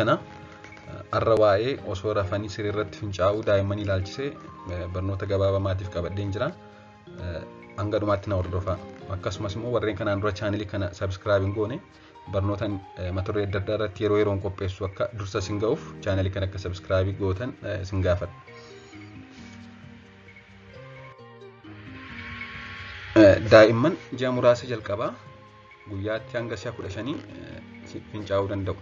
kana har'a waa'ee osoo rafanii sirriirratti fincaa'uu daa'immanii ilaalchisee barnoota gabaabamaatiif qabadheen jira. Hanga dhumaatti na hordofaa. Akkasumas immoo warreen kanaan dura chaanelii kana subscribe hin goone barnoota mata duree adda addaa irratti yeroo yeroon qopheessu akka dursa isin ga'uuf chaanelii kana akka subscribe gootan isin gaafadha. Daa'imman ji'a muraasa jalqabaa guyyaatti hanga 15 fincaa'uu danda'u.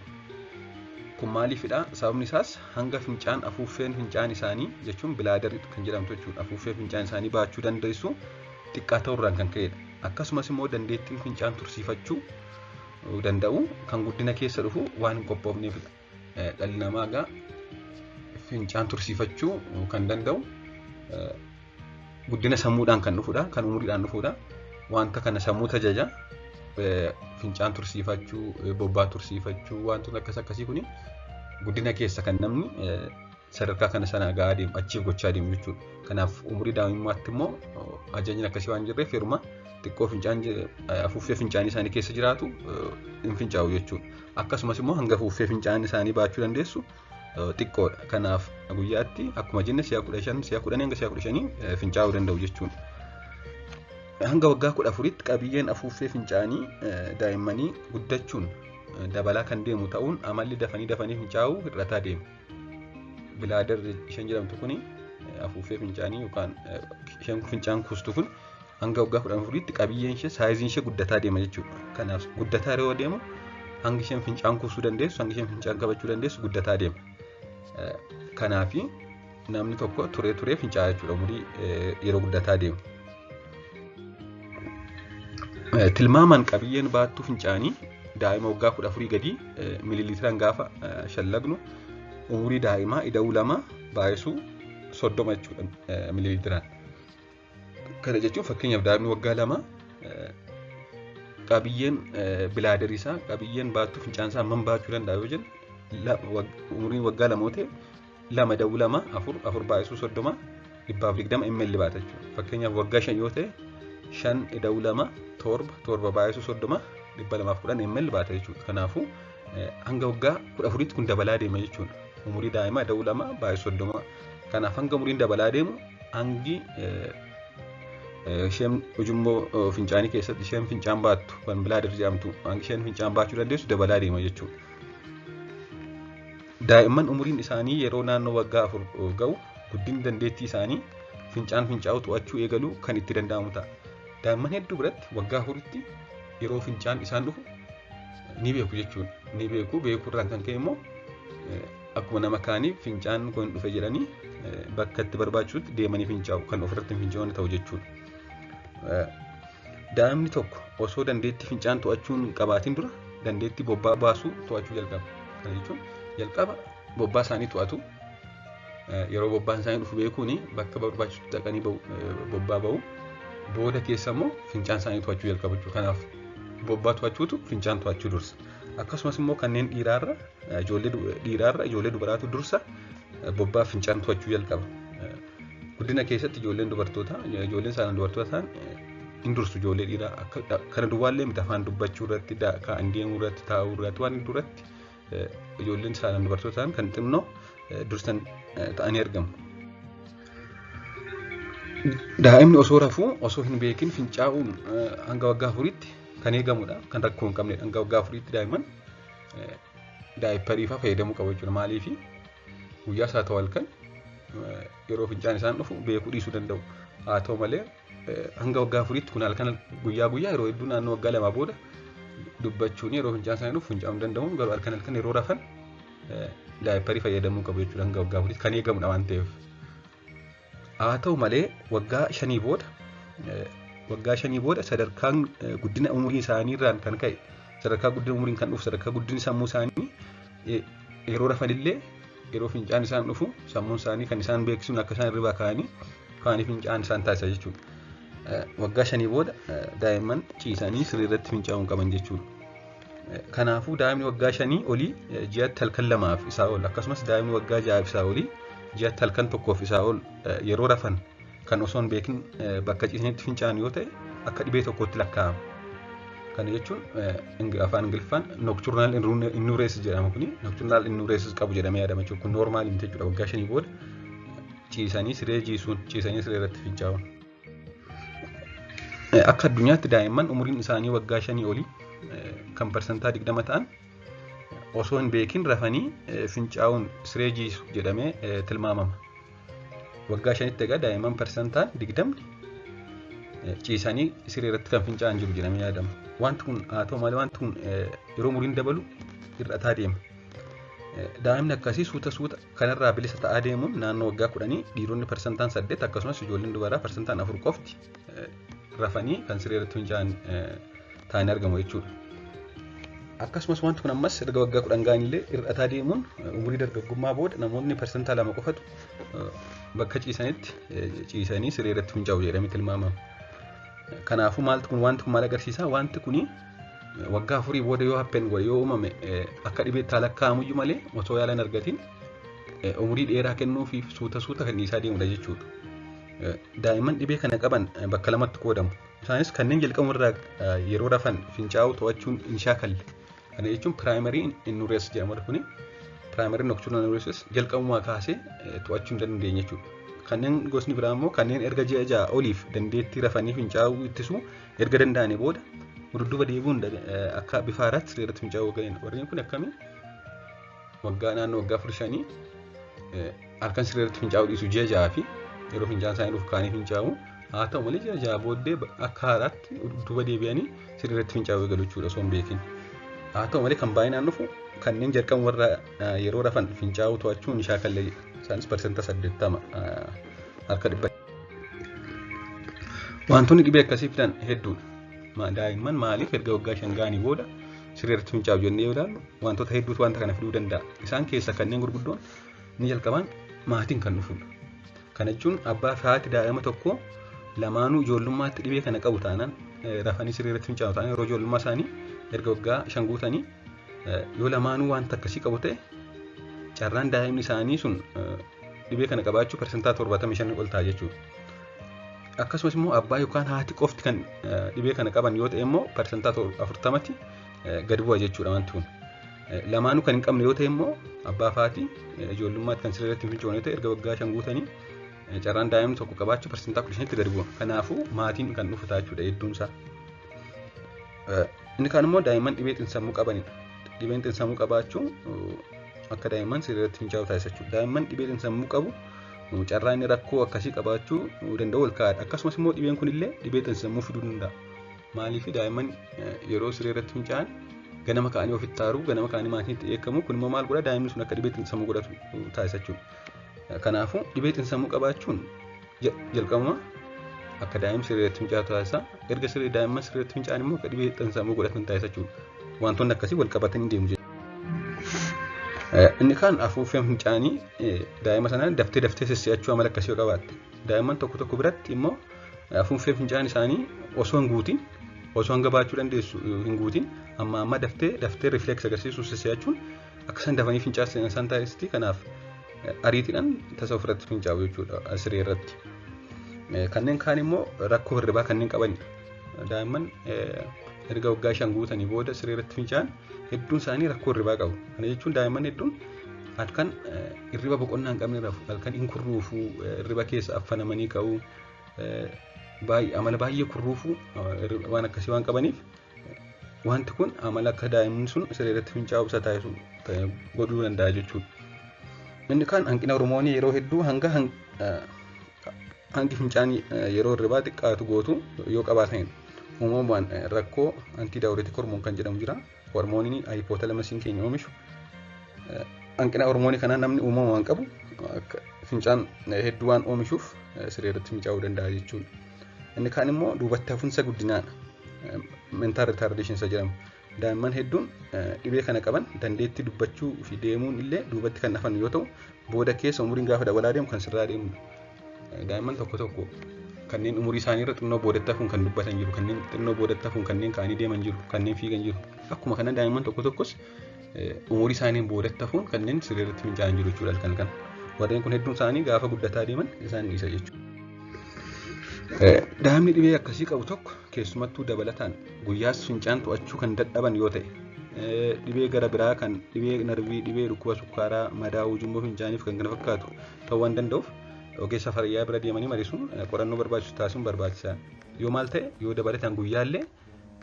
Kun maaliifidha? Sababni isaas hanga fincaan afuuffeen fincaan isaanii jechuun bilaadar kan jedhamtu jechuudha. Afuuffee fincaan isaanii baachuu dandeessu xiqqaa ta'urraan kan ka'edha. Akkasumas immoo dandeettiin fincaan tursiifachuu danda'u kan guddina keessa dhufu waan hin qophoofneefidha. Dhalli namaa egaa fincaan tursiifachuu kan danda'u guddina sammuudhaan kan dhufudha, kan umuriidhaan dhufudha. Wanta kana sammuu tajaja fincaan tursiifachuu, bobbaa tursiifachuu, wantoota akkasii kuni guddina keessa kan namni sadarkaa kana sana gahaa deemu, achiif gochaa deemu jechuudha. Kanaaf umurii daa'imummaatti immoo ajajni akkasii waan jirreef yeruma xiqqoo fincaan afuuffee fincaanii isaanii keessa jiraatu hin fincaa'u jechuudha. Akkasumas immoo hanga afuuffee fincaan isaanii baachuu dandeessu xiqqoodha. Kanaaf guyyaatti akkuma jenne si'a 10 hanga si'a 15 fincaa'uu danda'u jechuudha. Hanga waggaa 14tti qabiyyeen afuuffee fincaanii daa'immanii guddachuun dabalaa kan deemu ta'uun amalli dafanii fincaa'uu hir'ataa deema. Bilaadar isheen jedhamtu kuni afuuffee fincaanii yookaan isheen fincaan kuustu kun hanga waggaa 14tti qabiyyeen ishee saayiziin ishee guddataa deema jechuudha. Kanaaf guddataa yeroo deemu hanga isheen fincaan kuusuu dandeessu, hanga isheen fincaan qabachuu dandeessu guddataa deema. Kanaaf namni tokko turee fincaa'a jechuudha umurii yeroo guddataa deemu. Tilmaamaan qabiyyeen baattuu fincaanii daa'ima waggaa 14 gadi miiliilitiraan gaafa shallagnu umurii daa'imaa ida'uu 2 baay'isuu 30 jechuudha miiliilitiraan. Kana jechuun fakkeenyaaf daa'imni waggaa 2 qabiyyeen bilaadarii isaa qabiyyeen baattuu fincaan isaa hammam baachuu danda'a yoo jennu umuriin waggaa 2 ta'e 2 ida'uu 2 4 baay'isuu 30 120 ml baata jechuudha. Fakkeenyaaf waggaa 5 yoo ta'e 5 ida'uu 2 torba baay'isuu 30 210 ml baata jechuudha. Kanaafuu hanga waggaa 14tti kun dabalaa deema jechuudha. Umurii daa'imaa ida'uu 2 baay'isuu 30. Kanaaf hanga umuriin dabalaa deemu hangi isheen ujummoo fincaanii keessatti isheen fincaan baattu kan bilaadar jedhamtu hangi isheen fincaan baachuu dandeessu dabalaa deema jechuudha. Daa'imman umuriin isaanii yeroo naannoo waggaa 4 ga'u guddinni dandeettii isaanii fincaan fincaa'uu to'achuu eegaluu kan itti danda'amu ta'a. Daa'imman hedduu biratti waggaa 4tti yeroo fincaan isaan dhufu ni beeku jechuudha. Ni beeku irraan kan ka'e immoo akkuma nama kaanii fincaan kun dhufe jedhanii bakka itti barbaachisutti deemanii fincaa'u kan ofirratti hin fincaa'u ta'u jechuudha. Daa'imni tokko osoo dandeettii fincaan to'achuun qabaatiin dura dandeettii bobbaa baasuu to'achuu jalqaba. Kana jechuun jalqaba bobbaa isaanii to'atu. Yeroo bobbaan isaanii dhufu beekuun bakka barbaachisutti dhaqanii bobbaa ba'u. Booda keessa immoo fincaan isaanii to'achuu jalqabu jechuudha. Kanaaf bobbaa to'achuutu fincaan to'achuu dursa. Akkasumas immoo kanneen dhiiraarra ijoollee dubaraatu dursa bobbaa fincaan to'achuu jalqaba. Guddina keessatti ijoolleen saalaan dubartoota ta'an hin dursu ijoollee dhiiraa kana duwwaallee miti afaan dubbachuu irratti ka'an deemuu irratti taa'uu irratti waan duratti ijoolleen saalaan dubartoota ta'an kan xinnoo dursan ta'anii argamu. Daa'imni osoo rafuu osoo hin beekin fincaa'uun hanga waggaa 4tti kan eegamudha. Kan rakkoo hin qabnedha. Hanga waggaa 4tti daa'imman daayipparii fa'aa fayyadamuu qabu jechuudha. Maaliif guyyaas haa ta'u halkan yeroo fincaan isaan dhufu beekuu dhiisuu danda'u. Haa ta'u malee hanga waggaa 4tti kun halkan guyyaa yeroo hedduu naannoo waggaa 2 booda dubbachuun yeroo fincaan isaanii dhufu fincaa'uu danda'u. Garuu halkan yeroo rafan daayipparii fayyadamuu qabu jechuudha. Hanga waggaa 4tti kan eegamudha waan ta'eef. Haa ta'u malee waggaa 5 booda sadarkaan guddina umurii isaanii irraan kan ka'e sadarkaa guddina umuriin kan dhufu sadarkaa guddinni sammuu isaanii yeroo rafanillee yeroo fincaan isaan dhufu sammuun isaanii kan isaan beeksisuun akka isaan irraa ka'anii fincaan isaan taasisa jechuudha. Waggaa 5 booda daa'imman ciisanii sirriirratti fincaa'uu qaban jechuudha. Kanaafuu daa'imni waggaa 5 olii ji'atti halkan 2 fi isaa ol akkasumas daa'imni waggaa 6 fi isaa olii ji'atti halkan 1 fi isaa ol yeroo rafan kan osoo hin beekin bakka ciisanitti fincaa'an yoo ta'e akka dhibee tokkotti lakkaa'ama. Kana jechuun afaan Ingiliffaan nocturnal enuresis jedhama kuni. Nocturnal enuresis qabu jedhamee yaadama jechuudha. Kun normaali miti jechuudha. Waggaa 5 booda ciisanii siree irratti fincaa'uun. Akka addunyaatti daa'imman umuriin isaanii waggaa 5 olii kan parsantaa 20 ta'an osoo hin beekin rafanii fincaa'uun siree jiisu jedhamee tilmaamama. Waggaa 5tti egaa daa'imman parsantaan 20 ciisanii siree irratti kan fincaa'an jiru jedhamee yaadama. Wanti kun haa ta'u malee wanti kun yeroo umuriin dabalu hir'ataa deema. Daa'imni akkasii suuta kanarraa bilisa ta'aa deemuun naannoo waggaa 10 dhiironni parsantaan 8 akkasumas ijoolleen dubaraa parsantaan 4 qofti rafanii kan siree irratti fincaa'an ta'anii argamu jechuudha. Akkasumas wanti kun ammas erga waggaa 10 ga'anillee hir'ataa deemuun umurii dargaggummaa booda namoonni parsantaa 2 qofatu bakka ciisanitti ciisanii siree irratti fincaa'u jedhamee tilmaamama. Kanaafuu wanti kun maal agarsiisa? Wanti kun waggaa 4 booda yoo happen godhe yoo uumame akka dhibeetti lakkaa'amuyyuu malee osoo yaala hin argatiin umurii dheeraa kennuufi suuta kan dhiisaa deemudha jechuudha. Daa'imman dhibee kana qaban bakka lamatti qoodamu. Isaanis kanneen jalqabumarraa yeroo rafan fincaa'uu to'achuun hin shaakalle. Kana jechuun primary enuresis jedhama kuni. Primary nocturnal enuresis jalqabumaa kaasee to'achuu hin dandeenye jechuudha. Kanneen gosni biraa immoo kanneen erga ji'a 6 oliif dandeettii rafanii fincaa'uu ittisuu erga danda'anii booda dudduuba deebi'uun akka bifa haaraatti siree irratti fincaa'uu galan. Warreen kun akkamii naannoo waggaa 4-5 halkan siree irratti fincaa'uu dhiisu ji'a 6 fi yeroo fincaa'an isaanii dhufu kaanii fincaa'uu. Haa ta'u malee ji'a 6 booddee akka haaraatti dudduuba deebi'anii siree irratti fincaa'uu eegalu jechuudha osoo hin beekin. Haa ta'u malee kan baay'inaan dhufu kanneen jalqabumarraa yeroo rafan fincaa'uu to'achuun hin shaakalle. Isaanis parsantaa 80 harka 100. Wantoonni dhibee akkasii fidan hedduudha. Daa'imman maaliif erga waggaa 5 ga'anii booda siree irratti fincaa'u jennee yoo ilaallu wantoota hedduutu wanta kana fiduu danda'a. Isaan keessaa kanneen gurguddoon ni jalqaban maatiin kan dhufudha. Kana jechuun abbaa fi haati daa'ima tokko lamaanuu ijoollummaatti dhibee kana qabu taanaan rafanii siree irratti fincaa'u taanaan yeroo ijoollummaa isaanii erga waggaa 5 guutanii yoo lamaanuu wanta akkasii qabu ta'e carraan daa'imni isaanii sun dhibee kana qabaachuu parsantaa 75 ol ta'a jechuudha. Akkasumas immoo abbaa yookaan haati qofti kan dhibee kana qaban yoo ta'e immoo parsantaa 40tti gad bu'a jechuudha wanti kun. Lamaanuu kan hin qabne yoo ta'e immoo abbaa fi haati ijoollummaatti kan siree irratti fincaa'u yoo ta'e erga waggaa 5 guutanii carraan daa'imni tokko qabaachuu parsantaa 15tti gad bu'a. Kanaafuu maatiin kan dhufu ta'a jechuudha hedduun isaa. Inni kaan immoo daa'imman dhibee xiinsammuu qabanidha. Dhibeen xiinsammuu qabaachuun akka daa'imman siree irratti fincaa'u taasisa jechuudha. Daa'imman dhibee xiinsammuu qabu carraa inni rakkoo akkasii qabaachuu danda'u ol ka'aadha. Akkasumas immoo dhibeen kunillee dhibee xiinsammuu fiduu danda'a. Maaliif daa'imman yeroo siree irratti fincaa'an ganama ka'anii ofitti aaruu ganama ka'anii maatiitti eekamu kun immoo maal godha daa'imni sun akka dhibee xiinsammuu godhatu taasisa jechuudha. Kanaafuu dhibee xiinsammuu qabaachuun jalqabuma akka daa'imni siree irratti fincaa'u taasisa. Erga daa'imman siree irratti fincaa'an immoo akka dhibee xiinsammuu godhatan taasisa jechuudha. Wantoonni akkasii wal qabatanii deemu jechuudha. Inni kaan afuuffeen fincaanii daa'ima sanaan daftee si'achuu amala akkasii yoo qabaatte. Daa'imman tokko biratti immoo afuuffeen fincaan isaanii osoo hin guutin osoo hanga baachuu dandeessu hin guutin amma daftee rifleeks agarsiisuu si'achuun akka isaan dafanii fincaan isaan taasistii. Kanaaf ariitiidhaan tasa ofirratti fincaa'u jechuudha siree irratti. Kanneen kaan immoo rakkoo hirribaa kanneen qabanidha. Daa'imman erga waggaa 5 guutanii booda siree irratti fincaa'an hedduun isaanii rakkoo hirribaa qabu. Kana jechuun daa'imman hedduun halkan hirriba boqonnaa hin qabne rafu, halkan hin kurruufuu, hirriba keessa affanamanii ka'uu, amala baay'ee kurruufuu waan akkasii waan qabaniif wanti kun amala akka daa'imni sun siree irratti fincaa'u isa taasisu godhuu danda'a jechuudha. Inni kaan hanqina hormoonii yeroo hedduu hangi fincaan yeroo hirribaa xiqqaatu gootu yoo qabaatanidha. Uumamumaan rakkoo antidaawureetik hormoon kan jedhamu jira. Hormooniin hipootalamasiin keenya oomishu hanqina hormoonii kanaa namni uumamumaan qabu fincaan hedduu waan oomishuuf siree irratti fincaa'uu danda'a jechuudha. Inni kaan immoo duubatti hafuunsa guddinaadha. Mental retardation jedhama. Daa'imman hedduun dhibee kana qaban dandeettii dubbachuu fi deemuun illee duubatti kan hafan yoo ta'u booda keessa umuriin gaafa dabalaa deemu kan sirraa deemudha. Daa'imman tokko kanneen umurii isaanii irra xinnoo boodatti hafuun kan dubbatan jiru, kanneen xinnoo boodatti hafuun kanneen ka'anii deeman jiru, kanneen fiigan jiru. Akkuma kana daa'imman tokkos umurii isaanii boodatti hafuun kanneen siree irratti fincaa'an jiru jechuudha kan. Warreen kun hedduun isaanii gaafa guddataa deeman isaan dhiisa jechuudha. Daa'imni dhibee akkasii qabu tokko keessumattuu dabalataan guyyaas fincaan to'achuu kan dadhaban yoo ta'e, dhibee gara biraa kan dhibee narvii, dhibee dhukkuba sukkaaraa, madaa, ujummoo fincaaniif kan kana fakkaatu ta'uu waan danda'uuf ogeessa fayyaa bira deemanii mariisuun qorannoo barbaachisu taasisuun barbaachisaadha. Yoo maal ta'e yoo dabalataan guyyaallee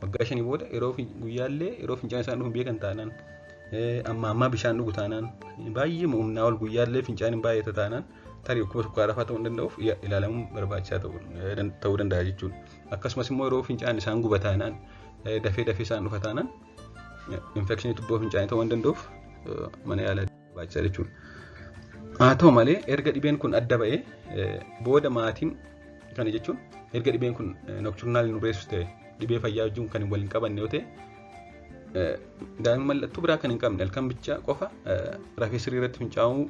waggaa 5 booda guyyaallee yeroo fincaan isaan dhufu beekan taanaan, amma bishaan dhugu taanaan, baay'ee humnaa ol guyyaallee fincaan baay'ata taanaan tarii dhukkuba sukkaaraa fa'aa ta'uu danda'uuf ilaalamuun barbaachisaa ta'uu danda'a jechuudha. Akkasumas immoo yeroo fincaan isaan guba taanaan, dafee isaan dhufa taanaan infekshinii tubboo fincaanii ta'uu waan danda'uuf mana yaalaa barbaachisaa jechuudha. Haa ta'u malee erga dhibeen kun adda ba'ee booda maatiin kana jechuun erga dhibeen kun nocturnal nureessus ta'e dhibee fayyaa wajjin kan waliin qabanne yoo ta'e, daa'imni mallattoo biraa kan hin qabne halkan bichaa qofa rafee sirrii irratti fincaa'uu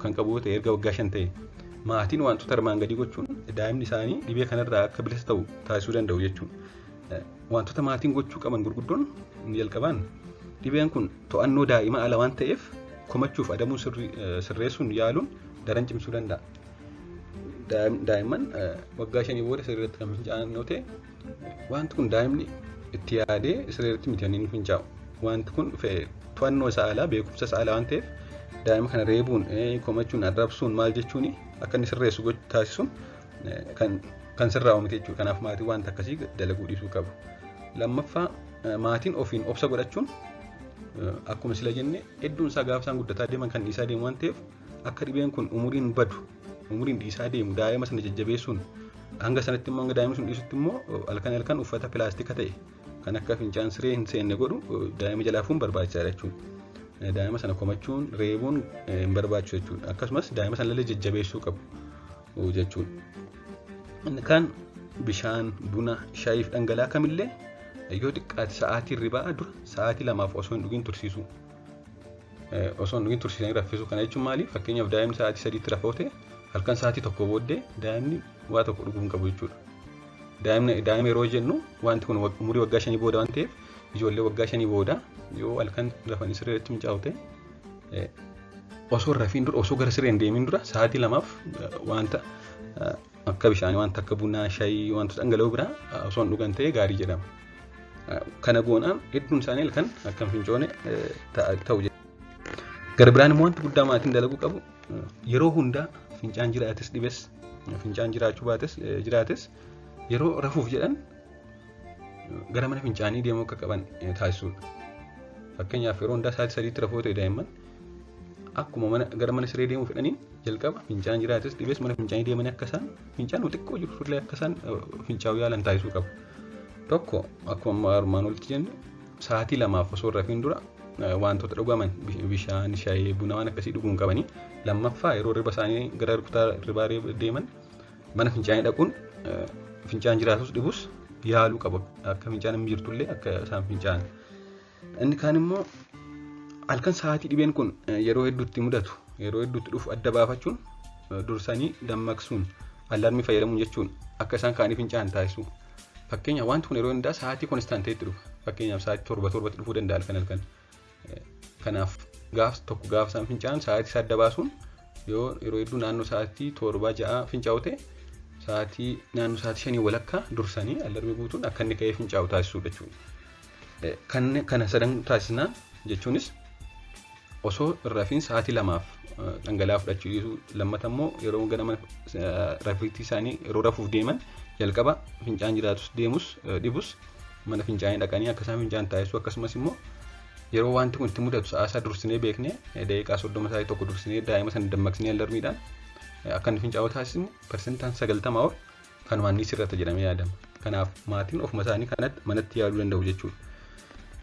kan qabu yoo ta'e erga waggaa 5 ta'e, maatiin wantoota armaan gadii gochuun daa'imni isaanii dhibee kanarraa akka bilisa ta'u taasisuu danda'u jechuudha. Wantoota maatiin gochuu qaban gurguddoon jalqabaan dhibeen kun to'annoo daa'ima ala waan ta'eef komachuuf adamuun sirreessuun yaaluun daran cimsuu danda'a. Daa'imman waggaa 5 booda sirrii irratti kan fincaa'an yoo ta'e, wanti kun daa'imni itti yaadee sirrii irratti miti inni fincaa'u. Wanti kun to'annoo isaa alaa, beekumsa isaa alaa waan ta'eef daa'ima kana reebuun, komachuun, arrabsuun maal jechuun akka inni sirreessu taasisuun kan sirraa'u miti jechuudha. Kanaaf maatiin wanta akkasii dalaguu dhiisuu qabu. Lammaffaa maatiin ofiin obsa godhachuun akkuma sila jenne hedduun isaa gaafa isaan guddataa deeman kan dhiisaa deemu waan ta'eef akka dhibeen kun umuriin badu, umuriin dhiisaa deemu daa'ima sana jajjabeessuun hanga sanatti immoo hanga daa'imni sun dhiisutti immoo halkan uffata pilaastika ta'e kan akka fincaan siree hin seenne godhu daa'ima jalaafuun barbaachisaadha jechuudha. Daa'ima sana komachuun, reebuun hin barbaachisu jechuudha. Akkasumas daa'ima sana illee jajjabeessuu qabu jechuudha. Inni kaan bishaan, buna, shaayii fi dhangala'aa kamillee yoo xiqqaate sa'aatii hirribaa dura sa'aatii 2 osoo hin dhugin tursiisuu. Osoo hin dhugin tursiisanii raffisuu. Kana jechuun maali? Fakkeenyaaf daa'imni sa'aatii 3tti rafoo ta'e halkan sa'aatii 1 booddee daa'imni waa tokko dhuguu hin qabu jechuudha. Daa'ima yeroo jennu wanti kun umurii waggaa 5 booda waan ta'eef ijoollee waggaa 5 booda yoo halkan rafanii siree irratti fincaa'u ta'e osoo rafiin dura, osoo gara siree hin deemin dura sa'aatii 2f wanta akka bishaanii, wanta akka bunaa, shaayii, wantoota dhangala'oo biraa osoo hin dhugan ta'e gaarii jedhama. Kana goonaan hedduun isaanii halkan akka hin fincoone ta'u jechuudha. Gara biraan immoo wanti guddaa maatiin dalaguu qabu yeroo hundaa fincaan jiraates dhibes, fincaan jiraachuu baates jiraates yeroo rafuuf jedhan gara mana fincaanii deemuu akka qaban taasisuudha. Fakkeenyaaf yeroo hundaa sa'aatii 3tti rafoo ta'e daa'imman akkuma gara mana siree deemuu fedhaniin jalqaba fincaan jiraates dhibes mana fincaanii deemanii akka isaan fincaan xiqqoo jiru illee akka isaan fincaa'uu yaalan taasisuu qabu. Tokko akkuma armaan olitti jenne sa'aatii 2f osoo rafiin dura wantoota dhugaman bishaan, shaayii, buna waan akkasii dhuguu hin qabanii. Lammaffaa yeroo hirriba isaanii gara kutaa hirribaa deeman mana fincaanii dhaquun fincaan jiraatus dhibus yaaluu qabu. Akka fincaan hin jirtullee akka isaan fincaa'an. Inni kaan immoo halkan sa'aatii dhibeen kun yeroo hedduutti mudatu, yeroo hedduutti dhufu adda baafachuun dursanii dammaqsuun, alarmii fayyadamuun jechuun akka isaan kaanii fincaa'an taasisu. Fakkeenyaaf wanti kun yeroo hundaa sa'aatii konstaanteetti dhufa. Fakkeenyaaf sa'aatii 7 dhufuu danda'a halkan. Kanaaf gaafa isaan fincaa'an sa'aatii isaa adda baasuun yeroo hedduu naannoo sa'aatii 7-6 fincaa'u ta'e sa'aatii naannoo sa'aatii 5 walakkaa dursanii alarmii guutuun akka inni ka'ee fincaa'u taasisuudha jechuudha. Kana sadan taasisnaan jechuunis osoo rafiin sa'aatii 2f dhangala'aa fudhachuu dhiisuu, lammata immoo yeroo ganama rafiitii isaanii yeroo rafuuf deeman jalqaba fincaan jiraatus deemus dhibus mana fincaanii dhaqanii akka isaan fincaa'an taasisuu. Akkasumas immoo yeroo wanti kun itti mudatu sa'aasaa dursinee beeknee daqiiqaa 30 sa'aatii tokko dursinee daa'ima sana dammaqsinee alarmiidhaan akka inni fincaa'u taasisne parsentaan 90 ol kanumaan ni sirrata jedhamee yaadama. Kanaaf maatiin ofuma isaanii kanatti manatti yaaluu danda'u jechuudha.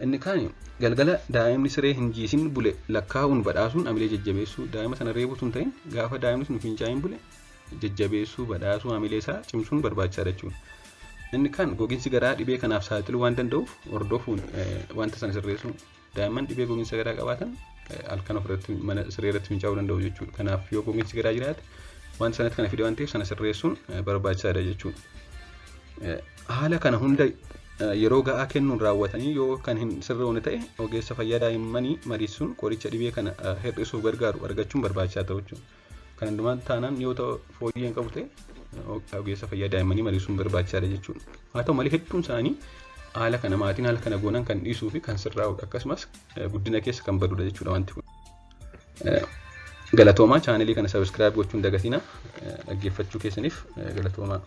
Inni kaan galgala daa'imni siree hin jiisin bule lakkaa'uun badhaasuun amilee jajjabeessuu, daa'ima sana reebuutu hin ta'in gaafa daa'imni sun fincaa'in bule jajjabeessuu, badhaasuu, amilee isaa cimsuun barbaachisaadha jechuudha. Inni kaan gogiinsi garaa dhibee kanaaf saaxiluu waan danda'uuf hordofuun wanta sana sirreessuun daa'imman dhibee gogiinsa garaa qabaatan halkan ofirratti mana siree irratti fincaa'uu danda'u jechuudha. Kanaaf yoo gogiinsi garaa jiraate wanta sanatti kana fide waan ta'eef sana sirreessuun barbaachisaadha jechuudha. Haala kana hunda yeroo ga'aa kennuun raawwatanii yoo kan hin sirroone ta'e ogeessa fayyaa daa'immanii mariisuun qoricha dhibee kana hir'isuuf gargaaru argachuun barbaachisaa ta'u jechuudha. Kan hundumaa taanaan yoo ta'u fooyyeen qabu ta'e ogeessa fayyaa daa'immanii mariisuun barbaachisaadha jechuudha. Haa ta'u malee hedduun isaanii haala kana maatiin haala kana goonan kan dhiisuu fi kan sirraa'udha. Akkasumas guddina keessa kan badudha jechuudha wanti kun. Galatoomaa chaanelii kana sabiskiraayib gochuun dagatina dhaggeeffachuu keessaniif galatoomaa.